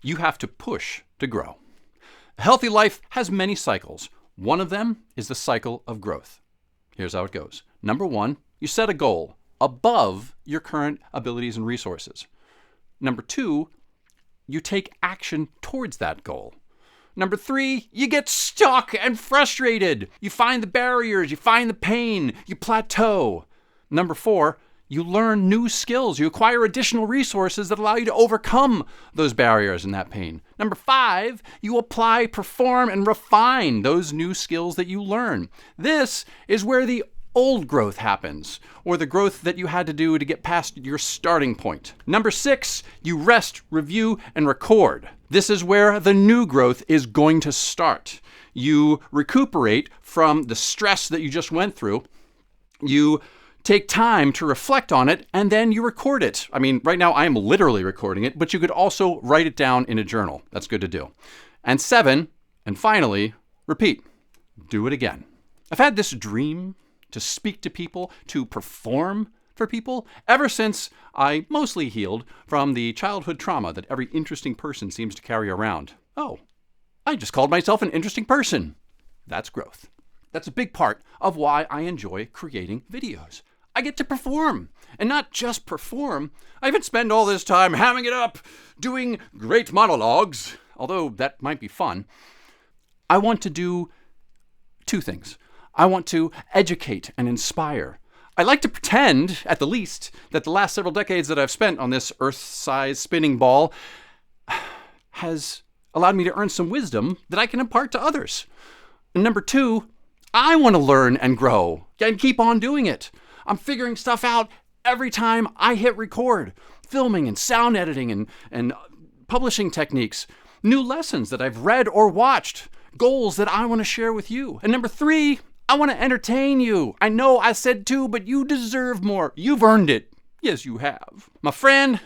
you have to push to grow. A healthy life has many cycles. One of them is the cycle of growth. Here's how it goes. Number 1, you set a goal above your current abilities and resources. Number 2, you take action towards that goal. Number 3, you get stuck and frustrated. You find the barriers, you find the pain, you plateau. Number 4, you learn new skills. You acquire additional resources that allow you to overcome those barriers and that pain. Number 5, you apply, perform, and refine those new skills that you learn. This is where the old growth happens, or the growth that you had to do to get past your starting point. Number 6, you rest, review, and record. This is where the new growth is going to start. You recuperate from the stress that you just went through. You take time to reflect on it, and then you record it. I mean, right now I am literally recording it, but you could also write it down in a journal. That's good to do. And 7, and finally, repeat. Do it again. I've had this dream to speak to people, to perform for people, ever since I mostly healed from the childhood trauma that every interesting person seems to carry around. Oh, I just called myself an interesting person. That's growth. That's a big part of why I enjoy creating videos. I get to perform, and not just perform. I even spend all this time hamming it up, doing great monologues, although that might be fun. I want to do 2 things. I want to educate and inspire. I like to pretend, at the least, that the last several decades that I've spent on this Earth-sized spinning ball has allowed me to earn some wisdom that I can impart to others. And number 2, I want to learn and grow and keep on doing it. I'm figuring stuff out every time I hit record. Filming and sound editing and publishing techniques. New lessons that I've read or watched. Goals that I want to share with you. And number 3, I want to entertain you. I know I said 2, but you deserve more. You've earned it. Yes, you have. My friend,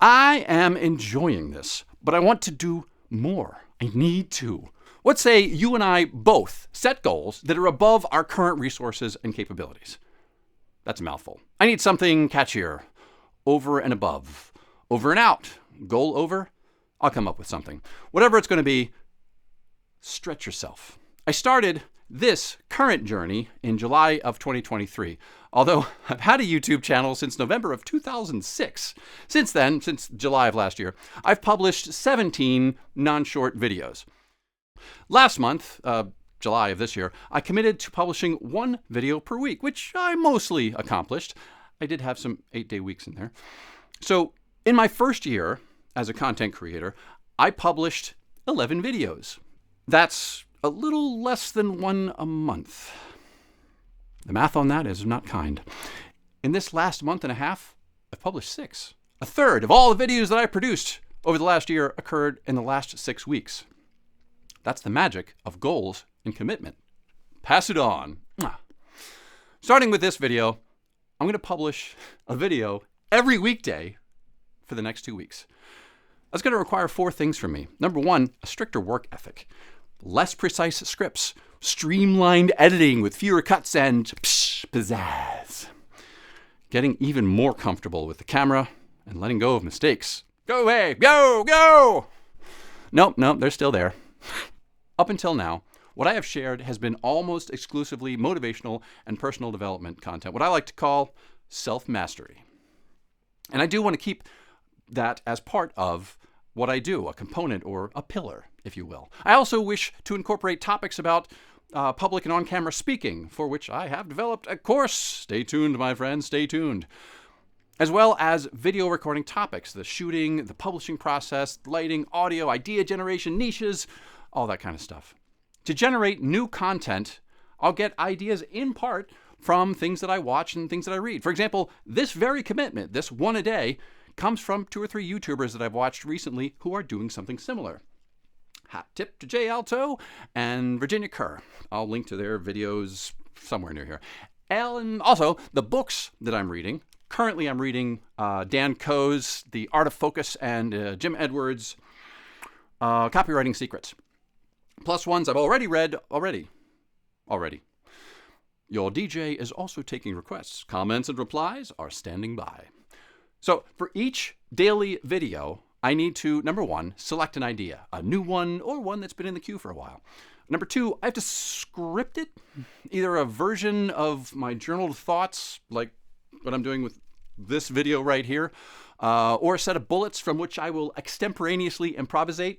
I am enjoying this, but I want to do more. I need to. Let's say you and I both set goals that are above our current resources and capabilities. That's a mouthful. I need something catchier. Over and above. Over and out. Goal over. I'll come up with something. Whatever it's going to be, stretch yourself. I started this current journey in July of 2023, although I've had a YouTube channel since November of 2006. Since then, since July of last year, I've published 17 non-short videos. Last month, July of this year, I committed to publishing 1 video per week, which I mostly accomplished. I did have some 8-day weeks in there. So in my first year as a content creator, I published 11 videos. That's a little less than 1 a month. The math on that is not kind. In this last month and a half, I've published 6. A third of all the videos that I produced over the last year occurred in the last 6 weeks. That's the magic of goals and commitment. Pass it on. Starting with this video, I'm going to publish a video every weekday for the next 2 weeks. That's going to require 4 things from me. Number 1, a stricter work ethic. Less precise scripts. Streamlined editing with fewer cuts and pizzazz. Getting even more comfortable with the camera and letting go of mistakes. Go away. Go. Nope, they're still there. Up until now, what I have shared has been almost exclusively motivational and personal development content, what I like to call self-mastery. And I do want to keep that as part of what I do, a component or a pillar, if you will. I also wish to incorporate topics about public and on-camera speaking, for which I have developed a course. Stay tuned, my friends, stay tuned. As well as video recording topics, the shooting, the publishing process, lighting, audio, idea generation, niches, all that kind of stuff. To generate new content, I'll get ideas in part from things that I watch and things that I read. For example, this very commitment, this 1 a day, comes from 2 or 3 YouTubers that I've watched recently who are doing something similar. Hat tip to Jay Alto and Virginia Kerr. I'll link to their videos somewhere near here. And also, the books that I'm reading. Currently, I'm reading Dan Koh's The Art of Focus and Jim Edwards' Copywriting Secrets. Plus ones I've already read already. Your DJ is also taking requests. Comments and replies are standing by. So for each daily video, I need to, number one, select an idea, a new one or one that's been in the queue for a while. Number two, I have to script it, either a version of my journaled thoughts, like what I'm doing with this video right here, or a set of bullets from which I will extemporaneously improvise.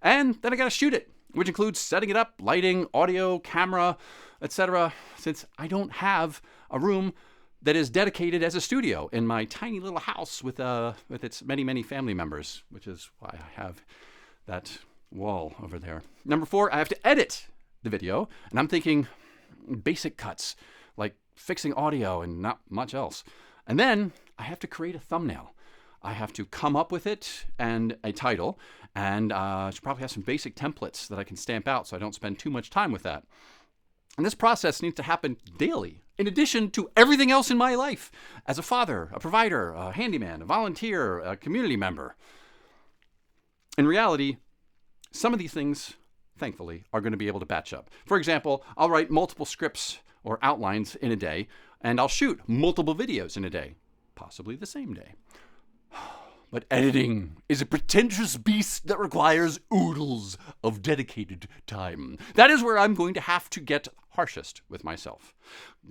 And then I got to shoot it, which includes setting it up, lighting, audio, camera, etc., since I don't have a room that is dedicated as a studio in my tiny little house with its many, many family members, which is why I have that wall over there. Number four, I have to edit the video, and I'm thinking basic cuts, like fixing audio and not much else. And then I have to create a thumbnail. I have to come up with it and a title, and I should probably have some basic templates that I can stamp out so I don't spend too much time with that. And this process needs to happen daily, in addition to everything else in my life, as a father, a provider, a handyman, a volunteer, a community member. In reality, some of these things, thankfully, are going to be able to batch up. For example, I'll write multiple scripts or outlines in a day, and I'll shoot multiple videos in a day, possibly the same day. But editing is a pretentious beast that requires oodles of dedicated time. That is where I'm going to have to get harshest with myself.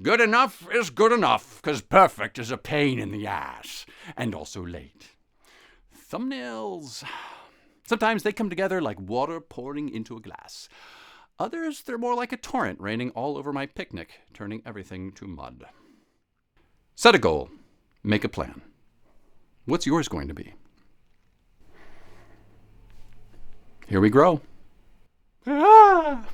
Good enough is good enough, because perfect is a pain in the ass, and also late. Thumbnails. Sometimes they come together like water pouring into a glass. Others, they're more like a torrent raining all over my picnic, turning everything to mud. Set a goal. Make a plan. What's yours going to be? Here we grow. Ah!